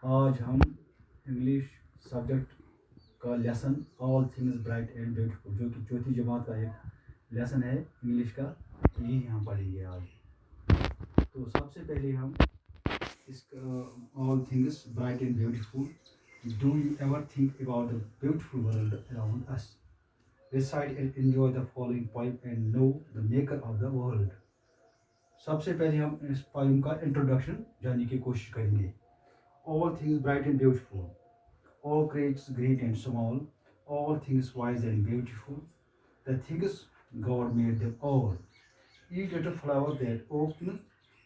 آج ہم English subject کا lesson all things bright and beautiful جو کہ چوتھی جماعت کا ایک لیسن ہے انگلش کا، یہی ہم پڑھیں گے آج. تو سب سے پہلے ہم اس all things bright and beautiful, do you ever think about the beautiful world around us? Recite and enjoy the following poem and know the maker of the world. سب سے پہلے ہم اس پوئم کا انٹروڈکشن جاننے کی کوشش کریں گے. All things bright and beautiful, all creatures great and small, all things wise and beautiful, the things God made them all. Each little flower that opens,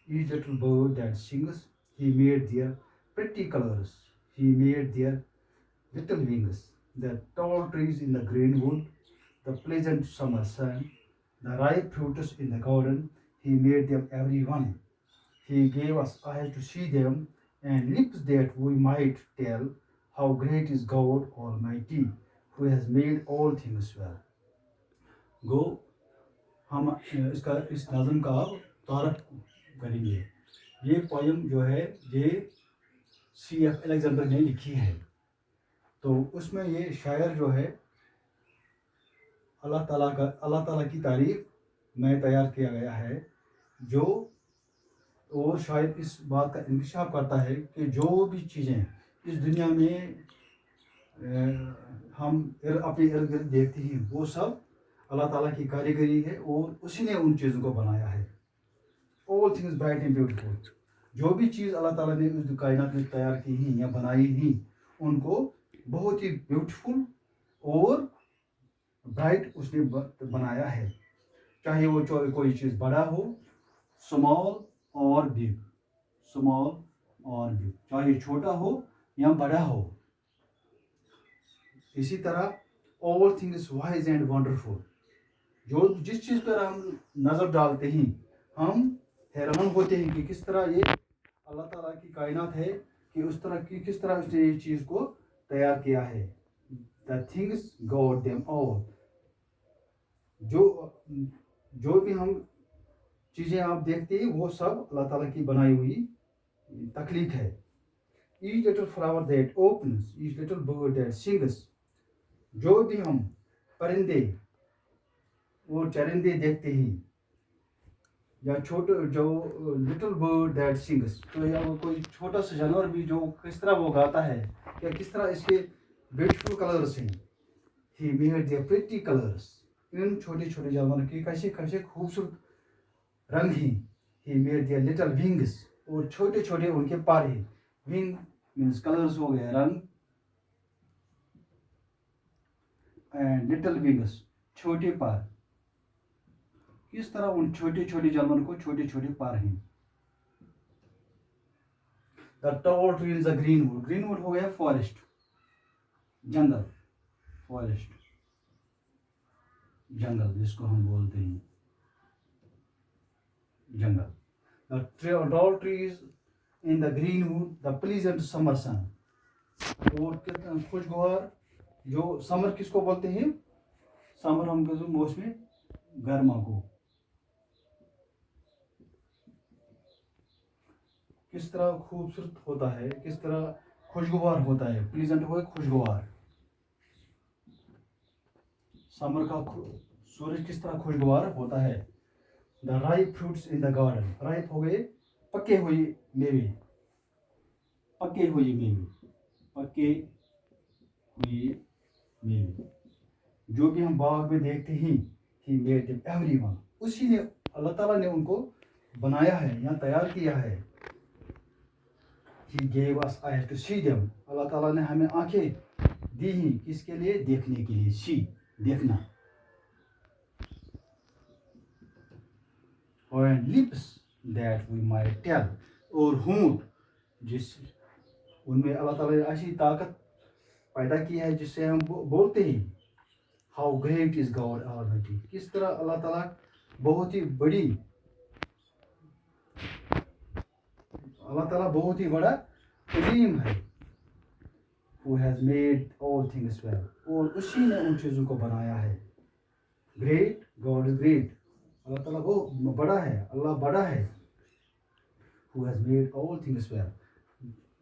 each little bird that sings, He made their pretty colors, He made their little wings. The tall trees in the green wood, the pleasant summer sun, the ripe fruits in the garden, He made them every one. He gave us eyes to see them and lips that we might tell how great is God Almighty, who has made all things well. گو ہم اس نظم کا تعارف کریں گے. یہ poem جو ہے یہ سی ایف الیگزینڈر نے لکھی ہے. تو اس میں یہ شاعر جو ہے اللہ تعالیٰ کی تعریف میں تیار کیا گیا ہے، جو اور شاید اس بات کا انکشاف کرتا ہے کہ جو بھی چیزیں اس دنیا میں ہم اپنے ارد گرد دیکھتے ہیں وہ سب اللہ تعالیٰ کی کاریگری ہے اور اسی نے ان چیزوں کو بنایا ہے. All things bright and beautiful. جو بھی چیز اللہ تعالیٰ نے اس کائنات میں تیار کی ہیں یا بنائی ہیں ان کو بہت ہی بیوٹیفل اور برائٹ اس نے بنایا ہے. چاہے وہ کوئی چیز بڑا ہو، اسمال اور بگ، اسمال اور بگ، چاہے چھوٹا ہو یا بڑا ہو. اسی طرح all things wise and wonderful. جس چیز پر ہم نظر ڈالتے ہیں ہم حیران ہوتے ہیں کہ کس طرح یہ اللہ تعالیٰ کی کائنات ہے، کہ کس طرح اس نے یہ چیز کو تیار کیا ہے. The things God them all. جو بھی ہم چیزیں آپ دیکھتے ہیں وہ سب اللہ تعالیٰ کی بنائی ہوئی تخلیق ہے. Each little flower that opens, each little bird that sings. جو بھی ہم پرندے اور چرندے دیکھتے ہیں یا جو لٹل برڈ دیٹ سنگس، تو یا وہ کوئی چھوٹا سا جانور بھی جو کس طرح وہ گاتا ہے یا کس طرح اس کے بیوٹیفل کلرس ہیں. He made their pretty colors. ان چھوٹے چھوٹے جانوروں کے کیسے خوبصورت رنگ ہیں. He made their little wings. اور چھوٹے چھوٹے ان کے پر ہیں. Wing means colors ہو گیا رنگ، اینڈ لٹل ونگس چھوٹے پر. کس طرح ان چھوٹے چھوٹے جانوروں کو چھوٹے چھوٹے پر ہیں. The tall tree is a greenwood. Greenwood ہو گیا فارسٹ، جنگل، فارسٹ جنگل جس کو ہم بولتے ہیں جنگل. The tall trees in the greenwood, the pleasant summer sun. اور خوشگوار جو سمر کس کو بولتے ہیں؟ سمر ہم کہتے ہیں موسم گرما کو. کس طرح خوبصورت ہوتا ہے، کس طرح خوشگوار ہوتا ہے. پلیزنٹ ہو خوشگوار. سمر کا سورج کس طرح خوشگوار ہوتا ہے. The ripe fruits in the garden. ripe ہو گئے پکے ہوئے میوے، پکے ہوئے میوے، پکے ہوئے میوے. جو بھی ہم باغ میں دیکھتے ہیں He made them everyone. اسی نے اللہ تعالیٰ نے ان کو بنایا ہے یا تیار کیا ہے. He gave us eyes to see them. اللہ تعالیٰ نے ہمیں آنکھیں دی ہیں کس کے لیے؟ دیکھنے کے لیے. See دیکھنا. And lips that we might tell. اور ہونٹ جس ان میں اللہ تعالیٰ نے ایسی طاقت پیدا کی ہے جس سے ہم بولتے ہیں How great is God Almighty. کس طرح اللہ تعالیٰ بہت ہی بڑی، اللہ تعالیٰ بہت ہی بڑا عظیم ہے. Who has made all things well. اور اسی نے ان چیزوں کو بنایا ہے. Great, God is great. اللہ تعالیٰ وہ بڑا ہے، اللہ بڑا ہے. Who has made all things well.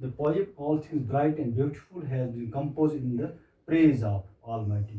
The poem All Things Bright and Beautiful has been composed in the praise of Almighty.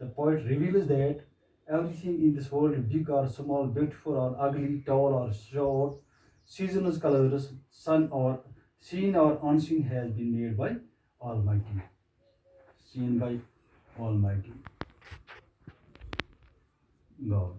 The poet reveals that everything in this world, big or small, beautiful or ugly, tall or short, seasonal colors, sun or seen or unseen, has been made by Almighty. Seen by Almighty God.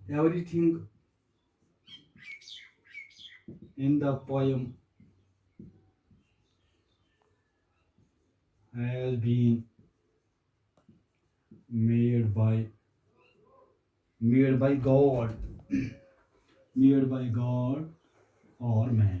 everything in the poem has been made by God, made by God or man.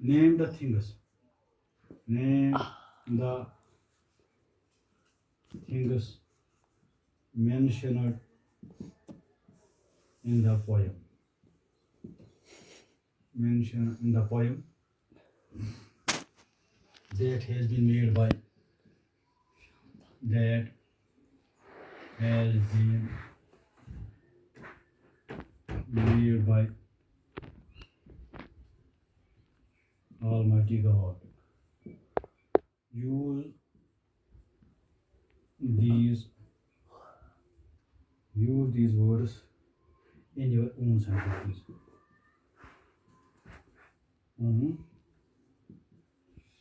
Name the things. Name the things mentioned in the poem. Mentioned in the poem that has been made by, that has been made by Almighty God. Use these words in your own sentences.